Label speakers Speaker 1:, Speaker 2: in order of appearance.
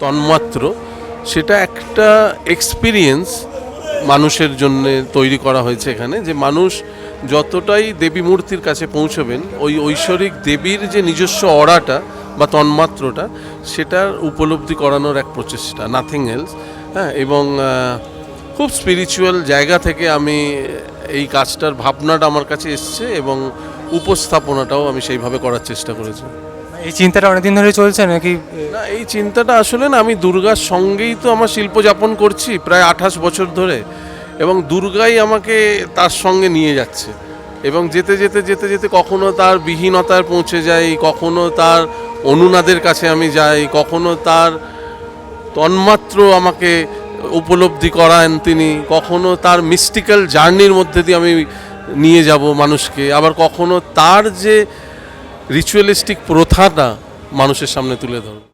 Speaker 1: তন্মাত্র, সেটা একটা এক্সপিরিয়েন্স মানুষের জন্য তৈরি করা হয়েছে এখানে, যে মানুষ যতটাই দেবী মূর্তির কাছে পৌঁছবেন ওই ঐশ্বরিক দেবীর যে নিজস্ব অরাটা বা তন্মাত্রটা সেটার উপলব্ধি করানোর এক প্রচেষ্টা, নাথিং এলস। হ্যাঁ, এবং খুব স্পিরিচুয়াল জায়গা থেকে আমি এই কাজটার ভাবনাটা আমার কাছে এসছে এবং উপস্থাপনাটাও আমি সেইভাবে করার চেষ্টা করেছি।
Speaker 2: এই চিন্তাটা অনেকদিন ধরে চলছে নাকি?
Speaker 1: না, এই চিন্তাটা আসলে না, আমি দুর্গার সঙ্গেই তো আমার শিল্প যাপন করছি প্রায় 28 বছর ধরে, এবং দুর্গাই আমাকে তার সঙ্গে নিয়ে যাচ্ছে। এবং যেতে যেতে যেতে যেতে কখনো তার বিহীনতায় পৌঁছে যাই, কখনো তার অনুনাদের কাছে আমি যাই, কখনো তার তন্মাত্র আমাকে উপলব্ধি করান তিনি, কখনো তার মিস্টিক্যাল জার্নির মধ্যে দিয়ে আমি নিয়ে যাব মানুষকে, আবার কখনো তার যে রিচুয়ালিস্টিক প্রথাটা মানুষের সামনে তুলে ধরব।